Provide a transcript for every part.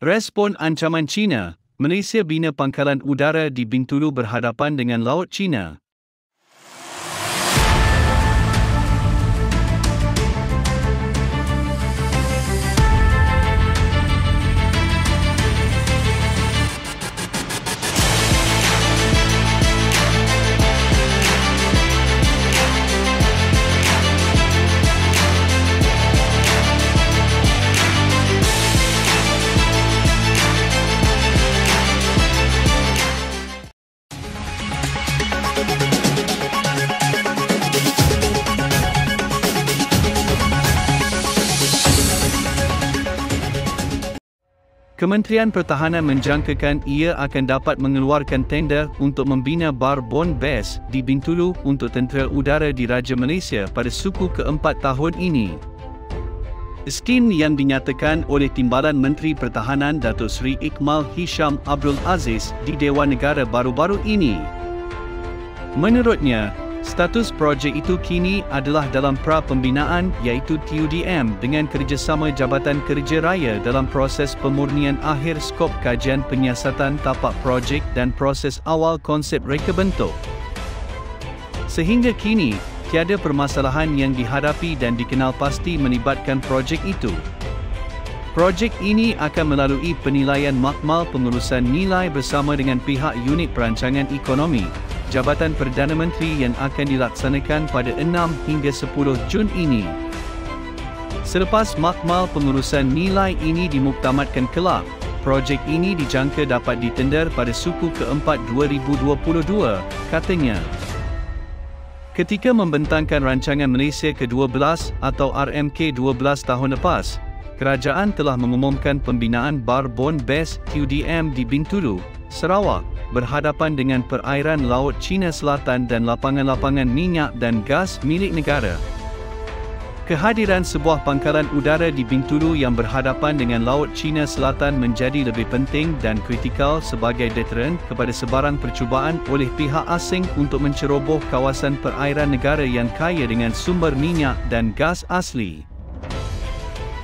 Respon ancaman China, Malaysia bina pangkalan udara di Bintulu berhadapan dengan Laut China. Kementerian Pertahanan menjangkakan ia akan dapat mengeluarkan tender untuk membina Barbon Base di Bintulu untuk tentera udara Diraja Malaysia pada suku keempat tahun ini. Skim yang dinyatakan oleh Timbalan Menteri Pertahanan Datuk Seri Ikmal Hisham Abdul Aziz di Dewan Negara baru-baru ini. Menurutnya, status projek itu kini adalah dalam pra-pembinaan iaitu TUDM dengan kerjasama Jabatan Kerja Raya dalam proses pemurnian akhir skop kajian penyiasatan tapak projek dan proses awal konsep reka bentuk. Sehingga kini, tiada permasalahan yang dihadapi dan dikenal pasti melibatkan projek itu. Projek ini akan melalui penilaian makmal pengurusan nilai bersama dengan pihak unit perancangan ekonomi, Jabatan Perdana Menteri yang akan dilaksanakan pada 6 hingga 10 Jun ini. Selepas makmal pengurusan nilai ini dimuktamadkan kelak, projek ini dijangka dapat ditender pada suku keempat 2022, katanya. Ketika membentangkan rancangan Malaysia ke-12 atau RMK-12 tahun lepas, kerajaan telah mengumumkan pembinaan Barbon Base TUDM di Bintulu, Sarawak, berhadapan dengan perairan Laut China Selatan dan lapangan-lapangan minyak dan gas milik negara. Kehadiran sebuah pangkalan udara di Bintulu yang berhadapan dengan Laut China Selatan menjadi lebih penting dan kritikal sebagai deterrent kepada sebarang percubaan oleh pihak asing untuk menceroboh kawasan perairan negara yang kaya dengan sumber minyak dan gas asli.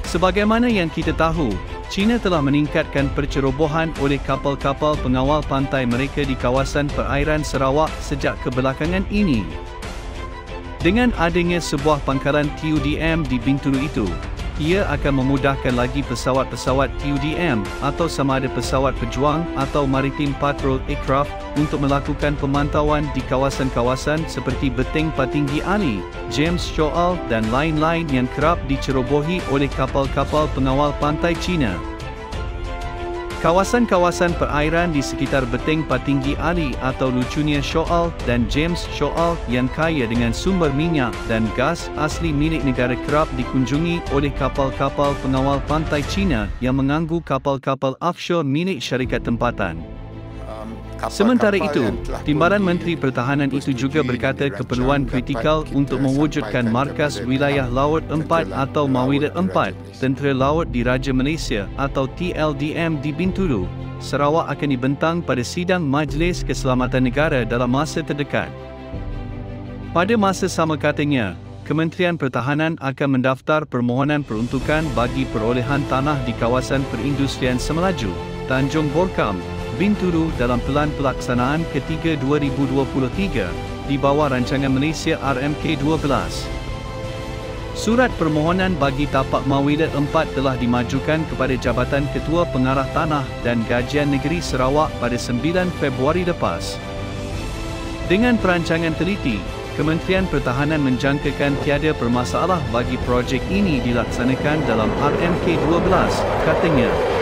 Sebagaimana yang kita tahu, China telah meningkatkan percerobohan oleh kapal-kapal pengawal pantai mereka di kawasan perairan Sarawak sejak kebelakangan ini. Dengan adanya sebuah pangkalan TUDM di Bintulu itu, ia akan memudahkan lagi pesawat-pesawat TUDM atau sama ada pesawat pejuang atau Maritime Patrol Aircraft untuk melakukan pemantauan di kawasan-kawasan seperti Beteng Patinggi Ali, James Shoal dan lain-lain yang kerap dicerobohi oleh kapal-kapal pengawal pantai China. Kawasan-kawasan perairan di sekitar Beteng Patinggi Ali atau lucunya Shoal dan James Shoal yang kaya dengan sumber minyak dan gas asli milik negara kerap dikunjungi oleh kapal-kapal pengawal pantai China yang mengganggu kapal-kapal offshore milik syarikat tempatan. Sementara itu, Timbalan Menteri Pertahanan itu juga berkata keperluan kritikal untuk mewujudkan Markas Wilayah Laut 4 atau Mawila 4, Tentera Laut Diraja Malaysia atau TLDM di Bintulu, Sarawak akan dibentang pada sidang Majlis Keselamatan Negara dalam masa terdekat. Pada masa sama katanya, Kementerian Pertahanan akan mendaftar permohonan peruntukan bagi perolehan tanah di kawasan perindustrian Semelaju, Tanjung Borkam, Bintulu dalam Pelan Pelaksanaan ketiga 2023 di bawah rancangan Malaysia RMK-12. Surat permohonan bagi tapak Mawila 4 telah dimajukan kepada Jabatan Ketua Pengarah Tanah dan Gajian Negeri Sarawak pada 9 Februari lepas. Dengan perancangan teliti, Kementerian Pertahanan menjangkakan tiada permasalah bagi projek ini dilaksanakan dalam RMK-12, katanya.